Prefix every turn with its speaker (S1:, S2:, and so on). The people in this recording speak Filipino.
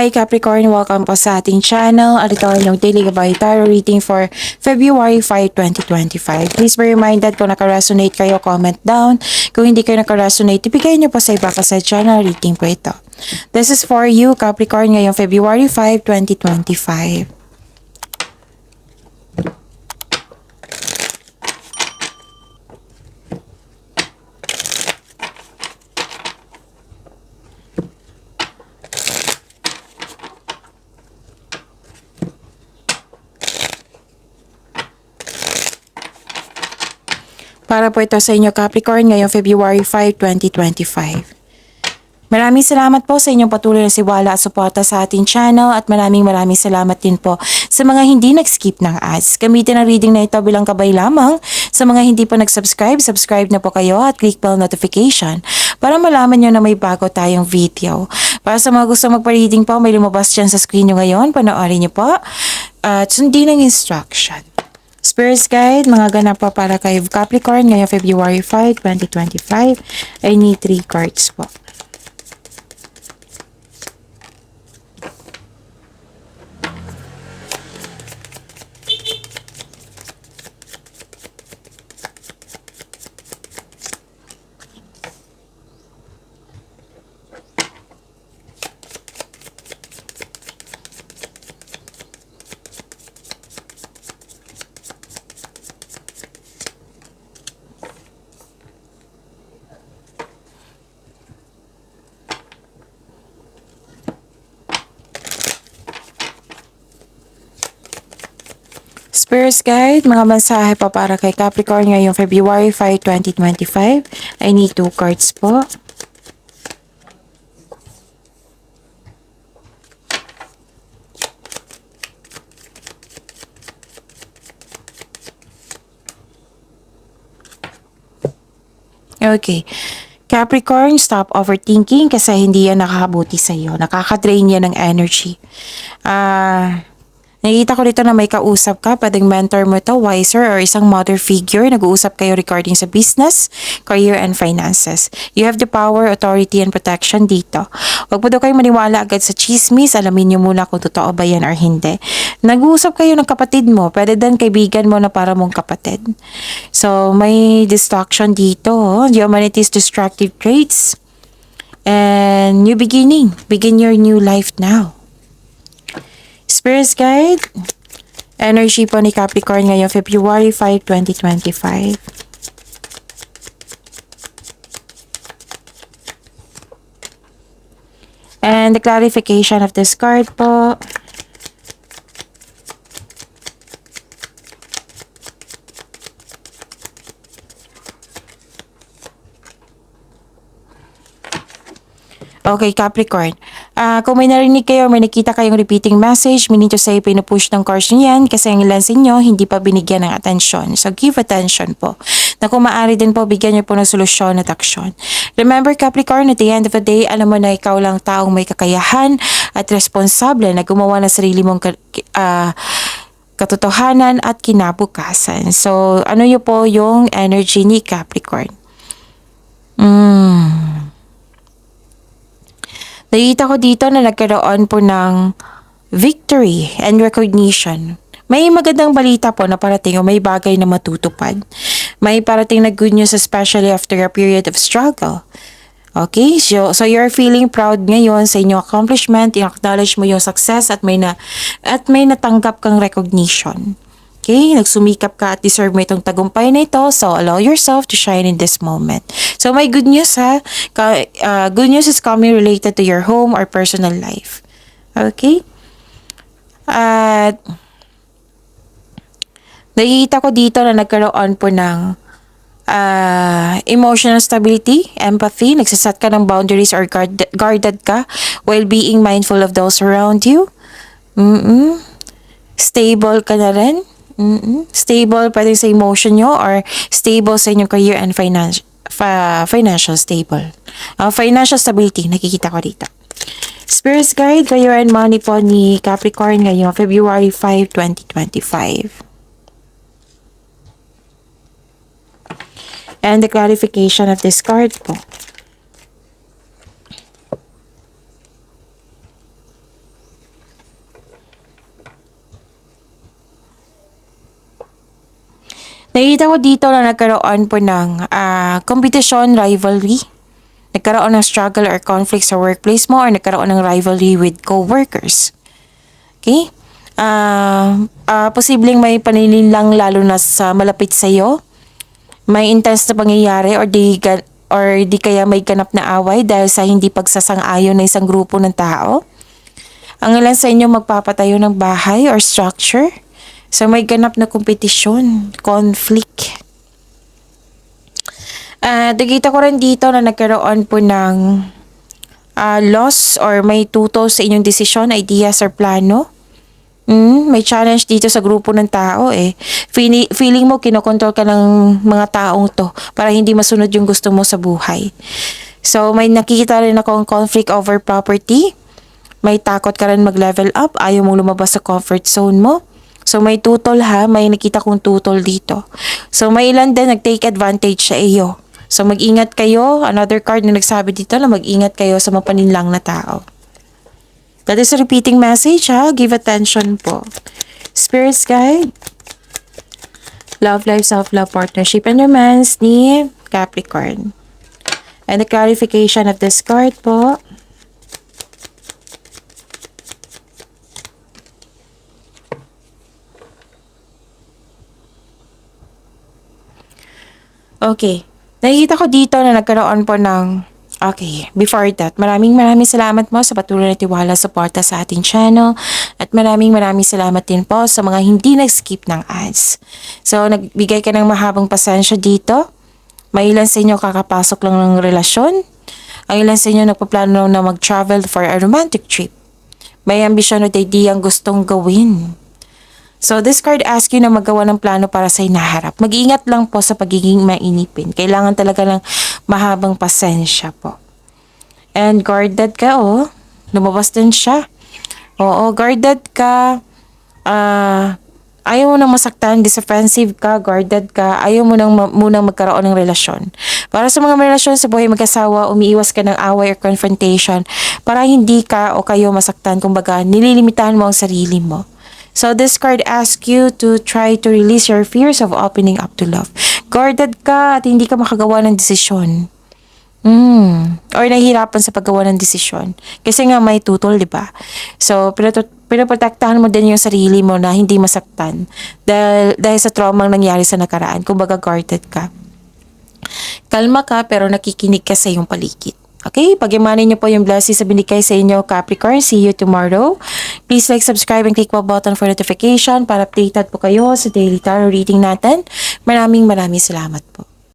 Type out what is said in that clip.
S1: Hi Capricorn, welcome po sa ating channel. At ito ay yung daily gabay tarot reading for February 5, 2025. Please be reminded kung naka-resonate kayo, comment down. Kung hindi kayo naka-resonate, ibigay niyo po sa iba kasi channel reading po ito. This is for you Capricorn ngayong February 5, 2025. Para po ito sa inyo Capricorn ngayong February 5, 2025. Maraming salamat po sa inyong patuloy na siwala at suporta sa ating channel at maraming salamat din po sa mga hindi nag-skip ng ads. Gamitin ang reading na ito bilang gabay lamang. Sa mga hindi po nag-subscribe, subscribe na po kayo at click bell notification para malaman nyo na may bago tayong video. Para sa mga gusto magpa-reading po, may lumabas dyan sa screen nyo ngayon. Panoorin nyo po at sundin ang instruction. Spirit Guide, mga ganap po para kay Capricorn ngayong February 5, 2025. I need 3 cards po. Spirit Guide, mga mensahe pa para kay Capricorn ngayong February 5, 2025. I need 2 cards po. Okay. Capricorn, stop overthinking kasi hindi yan nakakabuti sa iyo. Nakaka-drain yan ng energy. Nakikita ko dito na may kausap ka, pwedeng mentor mo ito, wiser, or isang mother figure. Nag-uusap kayo regarding sa business, career, and finances. You have the power, authority, and protection dito. Huwag po daw kayo maniwala agad sa chismis. Alamin nyo muna kung totoo ba yan or hindi. Nag-uusap kayo ng kapatid mo, pwede din kaibigan mo na para mong kapatid. So, may distraction dito. Humanity's destructive traits. And new beginning. Begin your new life now. Spirit Guide, energy po ni Capricorn ngayong February 5, 2025. And the clarification of this card po. Okay, Capricorn. Kung may narinig kayo, may nakita kayong repeating message, meaning to say, pinupush ng cards nyo yan kasi ang ilan sa inyo hindi pa binigyan ng atensyon. So, give attention po. Na kung maaari din po, bigyan nyo po ng solusyon at aksyon. Remember, Capricorn, at the end of the day, alam mo na ikaw lang taong may kakayahan at responsable na gumawa ng sarili mong katotohanan at kinabukasan. So, ano yun po yung energy ni Capricorn? Nakita ko dito na nagkaroon po ng victory and recognition. May magandang balita po na parating o may bagay na matutupad. May parating na good news especially after a period of struggle. Okay, so you're feeling proud ngayon sa inyong accomplishment, i-acknowledge mo yung success at may natanggap kang recognition. Okay, nagsumikap ka at deserve mo itong tagumpay na ito, so allow yourself to shine in this moment. So may good news ha, good news is coming related to your home or personal life. Okay? At nakikita ko dito na nagkaroon po ng emotional stability, empathy, nagsasat ka ng boundaries or guarded ka while being mindful of those around you. Stable ka na rin. Stable pwede sa emotion nyo or stable sa inyong career and financial stable. Financial stability, nakikita ko dito. Spirit Guide, career and money po ni Capricorn ngayong February 5, 2025. And the clarification of this card po. Nakita ko dito na nagkaroon po ng competition, rivalry. Nagkaroon ng struggle or conflict sa workplace mo or nagkaroon ng rivalry with co-workers. Okay? Posibleng may panininlang lalo na sa malapit sa iyo. May intense na pangyayari or di kaya may ganap na away dahil sa hindi pagsasang-ayon ng isang grupo ng tao. Ang ilan sa inyo magpapatayo ng bahay or structure. So may ganap na kompetisyon, conflict. Nakita ko rin dito na nagkaroon po ng loss or may tutol sa inyong desisyon, ideas or plano. May challenge dito sa grupo ng tao eh. Feeling mo kinokontrol ka ng mga taong to para hindi masunod yung gusto mo sa buhay. So may nakikita rin akong conflict over property. May takot ka rin mag-level up, ayaw mong lumabas sa comfort zone mo. So may tutol ha, may nakita kong tutol dito. So may ilan din nag-take advantage sa iyo. So mag-ingat kayo, another card na nagsabi dito na mag-ingat kayo sa mapaninlang na tao. That is a repeating message ha, give attention po. Spirits guide. Love life, self-love, partnership, and romance ni Capricorn. And the clarification of this card po. Okay. Nakikita ko dito na nagkaroon po ng... Okay, before that, maraming salamat mo sa patuloy na tiwala, suporta sa ating channel. At maraming salamat din po sa mga hindi nag-skip ng ads. So, nagbigay ka ng mahabang pasensya dito. May ilan sa inyo kakapasok lang ng relasyon. Ang ilan sa inyo nagpaplano na mag-travel for a romantic trip. May ambisyon at idea ang gustong gawin. So, this card asks you na magawa ng plano para sa hinaharap. Mag-iingat lang po sa pagiging mainipin. Kailangan talaga ng mahabang pasensya po. And guarded ka, oh. Lumabas din siya. Oo, guarded ka. Ayaw mo nang masaktan, defensive ka, guarded ka. Ayaw mo nang munang magkaroon ng relasyon. Para sa mga relasyon sa buhay mag-asawa, umiiwas ka ng away or confrontation para hindi ka o kayo masaktan. Kumbaga, nililimitahan mo ang sarili mo. So, this card asks you to try to release your fears of opening up to love. Guarded ka at hindi ka makagawa ng desisyon. Or nahihirapan sa paggawa ng desisyon. Kasi nga may tutol, di ba? So, pinoprotektahan mo din yung sarili mo na hindi masaktan. Dahil sa trauma ang nangyari sa nakaraan. Kumbaga, guarded ka. Kalma ka pero nakikinig ka sa iyong paligid. Okay, pag-imanin niyo po yung blessings sa binigay sa inyo, Capricorn. See you tomorrow. Please like, subscribe, and click the button for notification para updated po kayo sa daily tarot reading natin. Maraming salamat po.